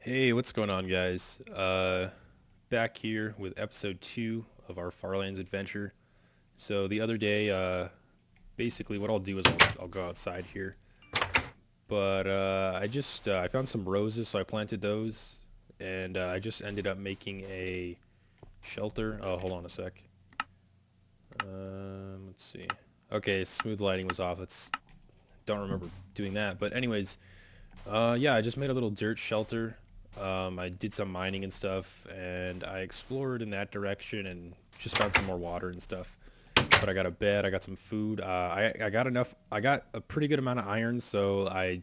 Hey, what's going on, guys? Back here with episode 2 of our Farlands adventure. So the other day, basically what I'll do is I'll go outside here. But I found some roses, so I planted those. And I just ended up making a shelter. Oh, hold on a sec. Let's see. Okay, smooth lighting was off. Don't remember doing that. But anyways, yeah, I just made a little dirt shelter. I did some mining and stuff, and I explored in that direction and just found some more water and stuff. But I got a bed, I got some food. I got enough. I got a pretty good amount of iron, so I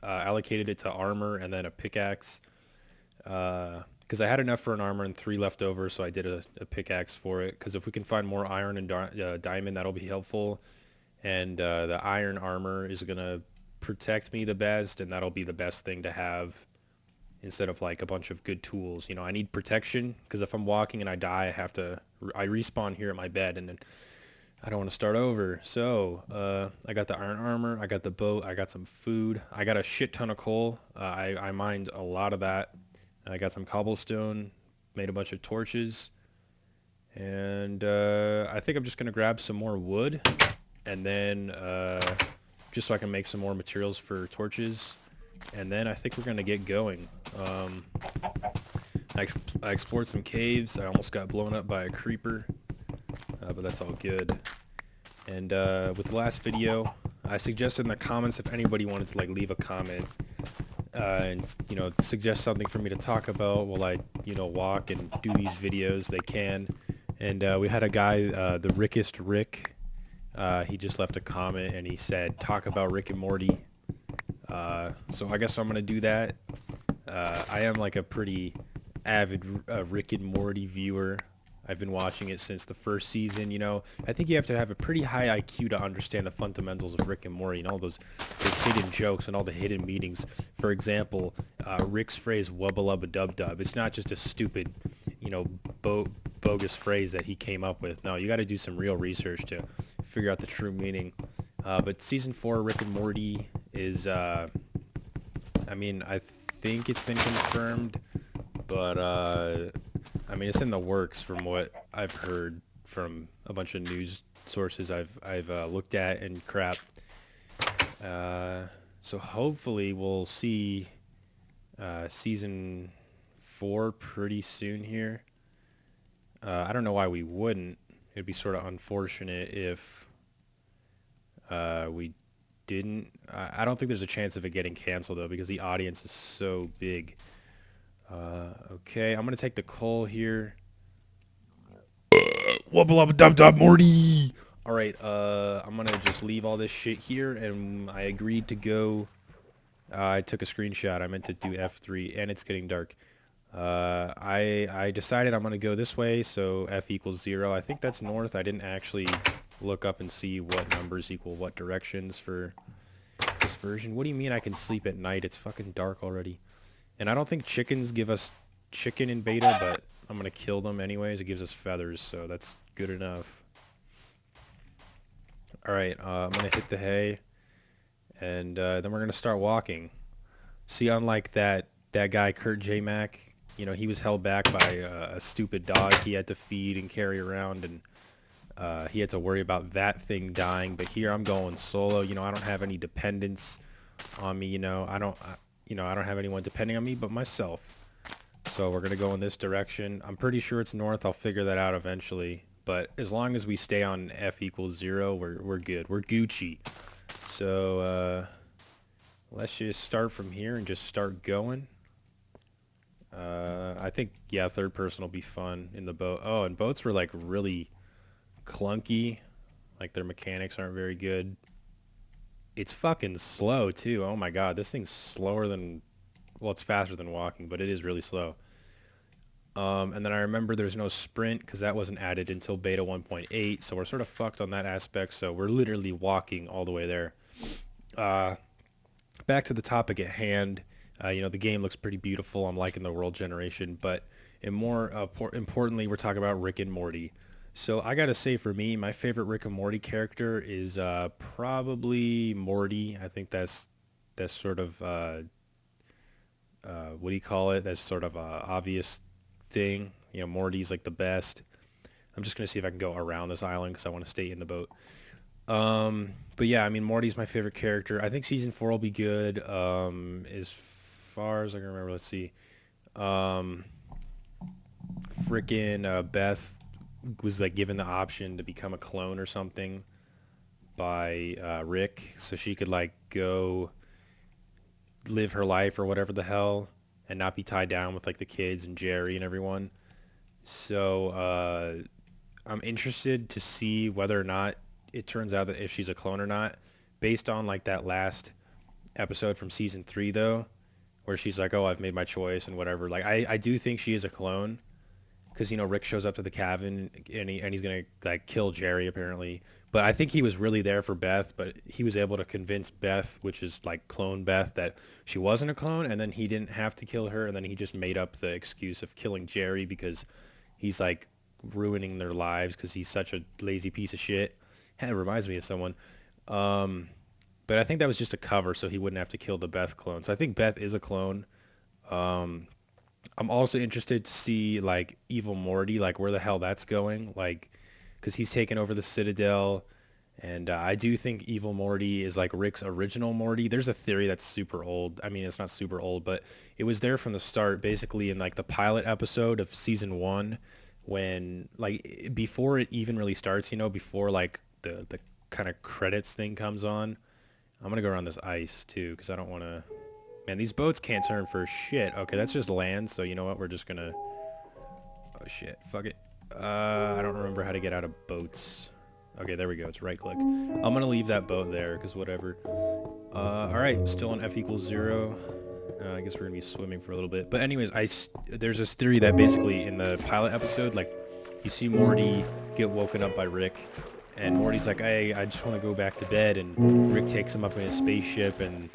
allocated it to armor and then a pickaxe. Because I had enough for an armor and 3 left over, so I did a pickaxe for it. Because if we can find more iron and diamond, that'll be helpful. And the iron armor is gonna protect me the best, and that'll be the best thing to have instead of like a bunch of good tools. I need protection because if I'm walking and I die, I respawn here at my bed, and then I don't want to start over. So I got the iron armor, I got the boat, I got some food, I got a shit ton of coal. I mined a lot of that. I got some cobblestone, made a bunch of torches, and I think I'm just gonna grab some more wood, and then just so I can make some more materials for torches, and then I think we're gonna get going. Um, I explored some caves. I almost got blown up by a creeper, but that's all good. And with the last video, I suggested in the comments if anybody wanted to like leave a comment and suggest something for me to talk about while I walk and do these videos. They can. And we had a guy, the Rickest Rick. He just left a comment and he said, "Talk about Rick and Morty." So I guess I'm gonna do that. I am like a pretty avid Rick and Morty viewer. I've been watching it since the first season. I think you have to have a pretty high IQ to understand the fundamentals of Rick and Morty and all those hidden jokes and all the hidden meanings. For example, Rick's phrase "Wubba Lubba Dub Dub." It's not just a stupid, you know, bogus phrase that he came up with. No, you got to do some real research to figure out the true meaning. But season 4, Rick and Morty is, I think it's been confirmed, but it's in the works from what I've heard from a bunch of news sources I've looked at and crap. So hopefully we'll see season 4 pretty soon here. I don't know why we wouldn't. It'd be sort of unfortunate if we didn't. I don't think there's a chance of it getting canceled though, because the audience is so big. Okay, I'm gonna take the coal here. Wubba lubba dub dub Morty. All right, I'm gonna just leave all this shit here, and I agreed to go. I took a screenshot. I meant to do F3, and it's getting dark. I decided I'm gonna go this way, so F equals 0. I think that's north. I didn't actually look up and see what numbers equal what directions for this version. What do you mean I can sleep at night? It's fucking dark already. And I don't think chickens give us chicken in beta, but I'm gonna kill them anyways. It gives us feathers, so that's good enough. Alright, I'm gonna hit the hay, and then we're gonna start walking. See, unlike that guy Kurt J. Mac, he was held back by a stupid dog he had to feed and carry around, and he had to worry about that thing dying. But here I'm going solo. I don't have any dependents on me. I don't have anyone depending on me but myself. So we're gonna go in this direction. I'm pretty sure it's north. I'll figure that out eventually. But as long as we stay on F equals 0, we're good. We're Gucci. So let's just start from here and just start going. I think, yeah, third person will be fun in the boat. Oh, and boats were like really clunky. Like their mechanics aren't very good. It's fucking slow too. Oh my god, this thing's slower than, well, it's faster than walking, but it is really slow. And then I remember there's no sprint because that wasn't added until beta 1.8, so we're sort of fucked on that aspect, so we're literally walking all the way there. Back to the topic at hand. The game looks pretty beautiful. I'm liking the world generation, but more importantly, we're talking about Rick and Morty. So I gotta say, for me, my favorite Rick and Morty character is probably Morty. I think that's sort of what do you call it? That's sort of a obvious thing. You know, Morty's like the best. I'm just gonna see if I can go around this island because I want to stay in the boat. But yeah, I mean, Morty's my favorite character. I think season 4 will be good. As far as I can remember, let's see. Um, Frickin' Beth was like given the option to become a clone or something by Rick, so she could like go live her life or whatever the hell, and not be tied down with like the kids and Jerry and everyone. So I'm interested to see whether or not it turns out that if she's a clone or not, based on like that last episode from season 3 though, where she's like, oh, I've made my choice and whatever. Like I do think she is a clone, because you know Rick shows up to the cabin and he's gonna like kill Jerry apparently. But I think he was really there for Beth, but he was able to convince Beth, which is like clone Beth, that she wasn't a clone, and then he didn't have to kill her, and then he just made up the excuse of killing Jerry because he's like ruining their lives because he's such a lazy piece of shit. It reminds me of someone. But I think that was just a cover so he wouldn't have to kill the Beth clone. So I think Beth is a clone. I'm also interested to see like Evil Morty, like where the hell that's going, like because he's taken over the Citadel, and I do think Evil Morty is like Rick's original Morty. There's a theory that's super old. I mean, it's not super old, but it was there from the start, basically in like the pilot episode of season 1, when like before it even really starts, you know, before like the kind of credits thing comes on. I'm gonna go around this ice too because I don't want to. Man, these boats can't turn for shit. Okay, that's just land, so you know what? We're just gonna... Oh, shit. Fuck it. I don't remember how to get out of boats. Okay, there we go. It's right-click. I'm gonna leave that boat there, because whatever. Alright, still on F equals 0. I guess we're gonna be swimming for a little bit. But anyways, there's this theory that basically in the pilot episode, like, you see Morty get woken up by Rick, and Morty's like, hey, I just want to go back to bed, and Rick takes him up in his spaceship, and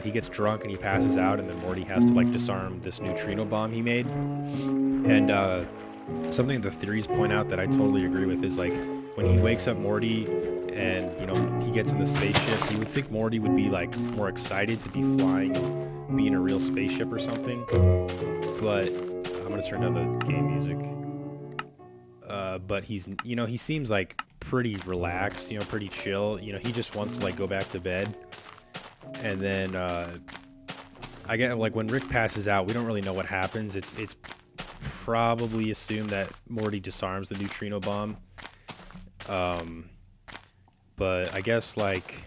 he gets drunk and he passes out, and then Morty has to like disarm this neutrino bomb he made. And something the theories point out that I totally agree with is like when he wakes up Morty and you know he gets in the spaceship, you would think Morty would be like more excited to be flying and be in a real spaceship or something. But I'm gonna turn down the game music. But he's, you know, he seems like pretty relaxed, you know, pretty chill. You know, he just wants to like go back to bed. And then I get like when Rick passes out, we don't really know what happens. It's probably assumed that Morty disarms the neutrino bomb. But I guess like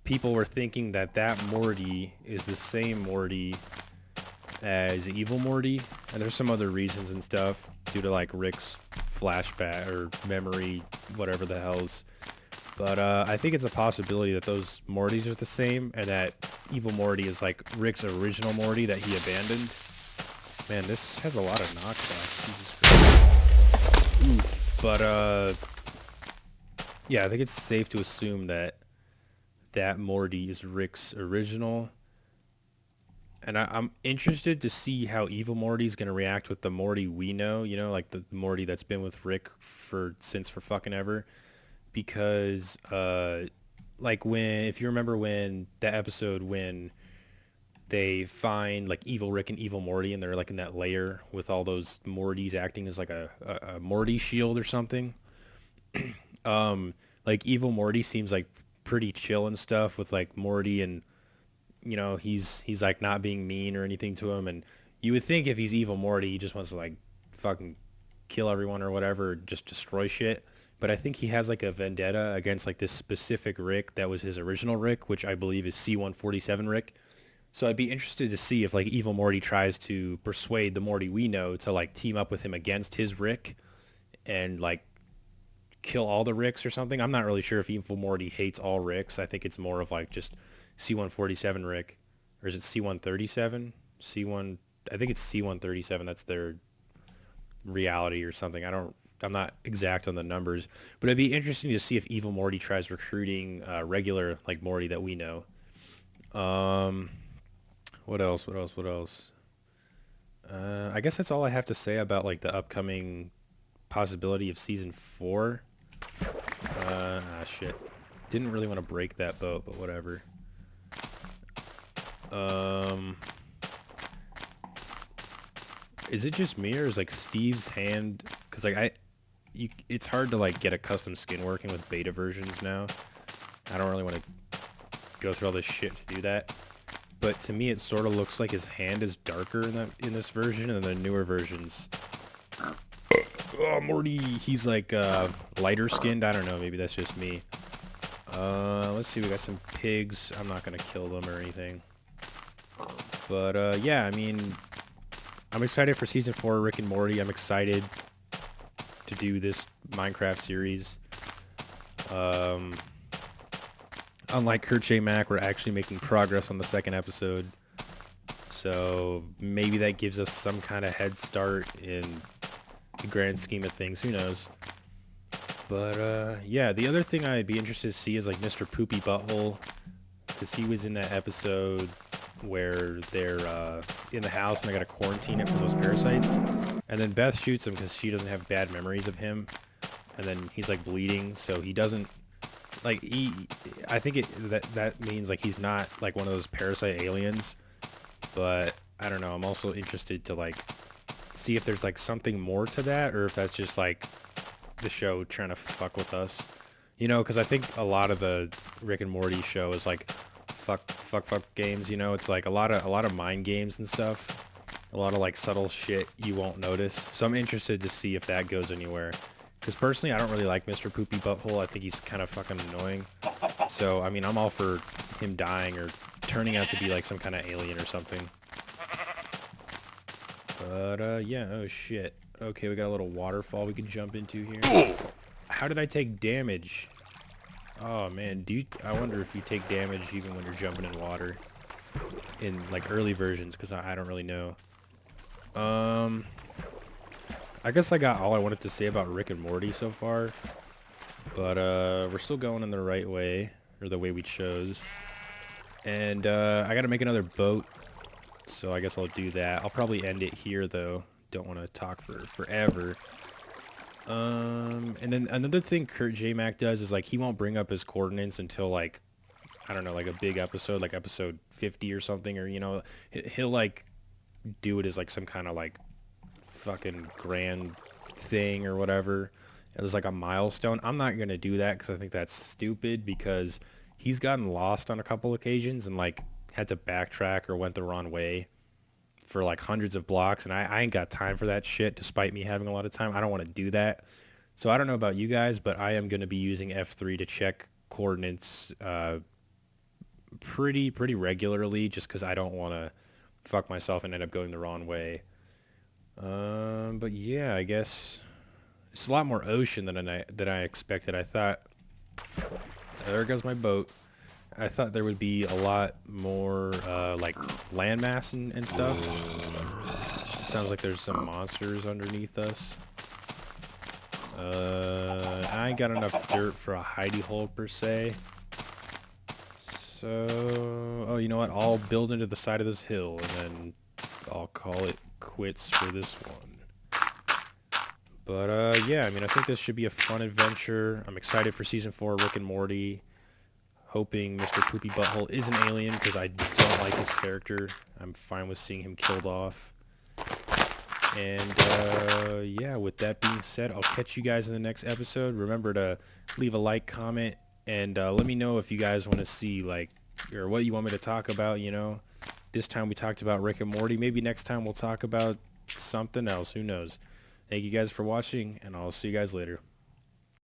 people were thinking that Morty is the same Morty as Evil Morty, and there's some other reasons and stuff due to like Rick's flashback or memory, whatever the hell's. But I think it's a possibility that those Mortys are the same, and that Evil Morty is like Rick's original Morty that he abandoned. Man, this has a lot of knockback. Jesus Christ. Oof. But yeah, I think it's safe to assume that Morty is Rick's original. And I'm interested to see how Evil Morty is going to react with the Morty we know, you know, like the Morty that's been with Rick since for fucking ever. Because like if you remember when that episode when they find like Evil Rick and Evil Morty, and they're like in that layer with all those Mortys acting as like a Morty shield or something. Like Evil Morty seems like pretty chill and stuff with like Morty, and you know he's like not being mean or anything to him, and you would think if he's Evil Morty he just wants to like fucking kill everyone or whatever, just destroy shit. But I think he has like a vendetta against like this specific Rick that was his original Rick, which I believe is C-147 Rick. So I'd be interested to see if like Evil Morty tries to persuade the Morty we know to like team up with him against his Rick and like kill all the Ricks or something. I'm not really sure if Evil Morty hates all Ricks. I think it's more of like just C-147 Rick, or is it C-137? I think it's C-137. That's their reality or something. I'm not exact on the numbers, but it'd be interesting to see if Evil Morty tries recruiting regular like Morty that we know. What else? I guess that's all I have to say about like the upcoming possibility of season 4. Shit. Didn't really want to break that boat, but whatever. Um, is it just me or is like Steve's hand? Cause like it's hard to like get a custom skin working with beta versions now. I don't really want to go through all this shit to do that. But to me, it sort of looks like his hand is darker in this version, and the newer versions. Oh, Morty, he's like lighter skinned. I don't know. Maybe that's just me. Let's see. We got some pigs. I'm not gonna kill them or anything. But yeah, I mean, I'm excited for season 4 of Rick and Morty. I'm excited to do this Minecraft series. Unlike Kurt J. Mack, we're actually making progress on the second episode. So maybe that gives us some kind of head start in the grand scheme of things. Who knows? But yeah, the other thing I'd be interested to see is like Mr. Poopy Butthole. Because he was in that episode where they're in the house and they got to quarantine it for those parasites. And then Beth shoots him because she doesn't have bad memories of him. And then he's like bleeding, so he doesn't... Like, I think that means, like, he's not, like, one of those parasite aliens, but, I don't know, I'm also interested to, like, see if there's, like, something more to that, or if that's just, like, the show trying to fuck with us, you know, because I think a lot of the Rick and Morty show is, like, fuck games, you know, it's, like, a lot of mind games and stuff, a lot of, like, subtle shit you won't notice, so I'm interested to see if that goes anywhere. Because personally, I don't really like Mr. Poopy Butthole. I think he's kind of fucking annoying. So, I mean, I'm all for him dying or turning out to be like some kind of alien or something. But, yeah. Oh, shit. Okay, we got a little waterfall we can jump into here. How did I take damage? Oh, man. I wonder if you take damage even when you're jumping in water. In, like, early versions, because I don't really know. I guess I got all I wanted to say about Rick and Morty so far, but we're still going in the right way, or the way we chose. And I gotta make another boat, so I guess I'll do that. I'll probably end it here though. Don't want to talk for forever. And then another thing Kurt J. Mack does is like he won't bring up his coordinates until like, I don't know, like a big episode, like episode 50 or something, or you know, he'll like do it as like some kind of like fucking grand thing or whatever. It was like a milestone. I'm not gonna do that because I think that's stupid, because he's gotten lost on a couple occasions and like had to backtrack or went the wrong way for like hundreds of blocks, and I ain't got time for that shit despite me having a lot of time. I don't want to do that. So I don't know about you guys, but I am going to be using F3 to check coordinates pretty regularly, just because I don't want to fuck myself and end up going the wrong way. But yeah, I guess it's a lot more ocean than I expected. I thought, there goes my boat. I thought there would be a lot more like landmass and stuff. It sounds like there's some monsters underneath us. I ain't got enough dirt for a hidey hole per se. So, oh, you know what? I'll build into the side of this hill and then I'll call it quits for this one. But yeah, I mean, I think this should be a fun adventure. I'm excited for season 4 of Rick and Morty. Hoping Mr. Poopy Butthole is an alien, because I don't like his character. I'm fine with seeing him killed off. And yeah, with that being said, I'll catch you guys in the next episode. Remember to leave a like, comment, and let me know if you guys want to see, like, or what you want me to talk about, you know. This time we talked about Rick and Morty. Maybe next time we'll talk about something else. Who knows? Thank you guys for watching, and I'll see you guys later.